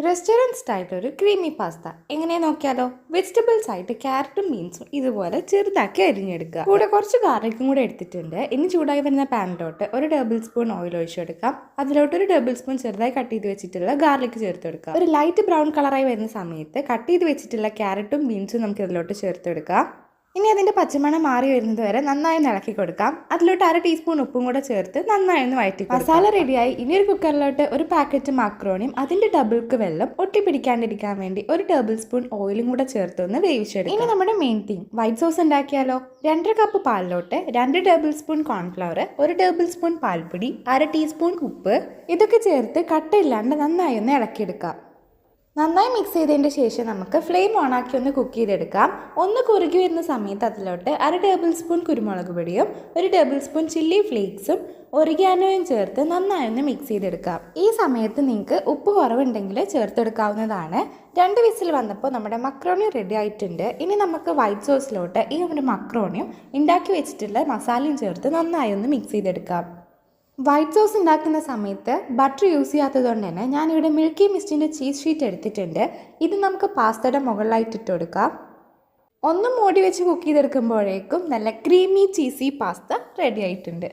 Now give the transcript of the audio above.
Restaurant സ്റ്റൈലിൽ ഒരു creamy pasta എങ്ങനെ നോക്കിയാലോ? വെജിറ്റബിൾസ് ആയിട്ട് ക്യാരറ്റും ബീൻസും ഇതുപോലെ ചെറുതാക്കി അരിഞ്ഞെടുക്കുക. കൂടെ കുറച്ച് ഗാർലിക്കും കൂടെ എടുത്തിട്ടുണ്ട്. ഇനി ചൂടായി വരുന്ന പാനിലോട്ട് ഒരു ടേബിൾ സ്പൂൺ ഓയിൽ ഒഴിച്ചെടുക്കാം. അതിലോട്ട് ഒരു ടേബിൾ സ്പൂൺ ചെറുതായി കട്ട് ചെയ്ത് വെച്ചിട്ടുള്ള ഗാർലിക് ചേർത്തെടുക്കാം. ഒരു ലൈറ്റ് ബ്രൗൺ കളറായി വരുന്ന സമയത്ത് കട്ട് ചെയ്ത് വെച്ചിട്ടുള്ള ക്യാരറ്റും ബീൻസും നമുക്ക് ഇതിലോട്ട് ചേർത്തെടുക്കാം. ഇനി അതിൻ്റെ പച്ചമണം മാറി വരുന്നത് വരെ നന്നായി ഇളക്കി കൊടുക്കാം. അതിലോട്ട് 1/2 ടീസ്പൂൺ ഉപ്പും കൂടെ ചേർത്ത് നന്നായി ഒന്ന് വഴറ്റി മസാല റെഡിയായി. ഇനി ഒരു കുക്കറിലോട്ട് ഒരു പാക്കറ്റ് മക്രോണിയും അതിൻ്റെ ഡബിൾക്ക് വെള്ളം ഒട്ടിപ്പിടിക്കാണ്ടിരിക്കാൻ വേണ്ടി ഒരു ടേബിൾ സ്പൂൺ ഓയിലും കൂടെ ചേർത്ത് ഒന്ന് വേവിച്ചെടുക്കും. ഇനി നമ്മുടെ മെയിൻ തിങ് വൈറ്റ് സോസ് ഉണ്ടാക്കിയാലോ? 2.5 കപ്പ് പാലിലോട്ട് 2 tablespoon cornflour, 1 tablespoon പാൽപ്പൊടി, 1/2 ടീസ്പൂൺ ഉപ്പ് ഇതൊക്കെ ചേർത്ത് കട്ടയില്ലാണ്ട് നന്നായി ഒന്ന് ഇളക്കിയെടുക്കാം. നന്നായി മിക്സ് ചെയ്തതിൻ്റെ ശേഷം നമുക്ക് ഫ്ലെയിം ഓണാക്കി ഒന്ന് കുക്ക് ചെയ്തെടുക്കാം. ഒന്ന് കുറുകി വരുന്ന സമയത്ത് അതിലോട്ട് 1/2 ടേബിൾ സ്പൂൺ കുരുമുളക് പൊടിയും 1 ടേബിൾ സ്പൂൺ ചില്ലി ഫ്ലേക്സും ഒറിഗാനോയും ചേർത്ത് നന്നായി ഒന്ന് മിക്സ് ചെയ്തെടുക്കാം. ഈ സമയത്ത് നിങ്ങൾക്ക് ഉപ്പ് കുറവുണ്ടെങ്കിൽ ചേർത്തെടുക്കാവുന്നതാണ്. 2 വിസിൽ വന്നപ്പോൾ നമ്മുടെ മക്രോണി റെഡി ആയിട്ടുണ്ട്. ഇനി നമുക്ക് വൈറ്റ് സോസിലോട്ട് ഈ നമ്മുടെ മക്രോണിയും ഉണ്ടാക്കി വെച്ചിട്ടുള്ള മസാലയും ചേർത്ത് നന്നായി ഒന്ന് മിക്സ് ചെയ്തെടുക്കാം. വൈറ്റ് സോസ് ഉണ്ടാക്കുന്ന സമയത്ത് ബട്ടർ യൂസ് ചെയ്യാത്തതുകൊണ്ട് തന്നെ ഞാനിവിടെ മിൽക്കി മിസ്റ്റിൻ്റെ ചീസ് ഷീറ്റ് എടുത്തിട്ടുണ്ട്. ഇത് നമുക്ക് പാസ്തയുടെ മുകളിലായിട്ട് ഇട്ട് കൊടുക്കാം. ഒന്ന് മൂടി വെച്ച് കുക്ക് ചെയ്തെടുക്കുമ്പോഴേക്കും നല്ല ക്രീമി ചീസി പാസ്ത റെഡി ആയിട്ടുണ്ട്.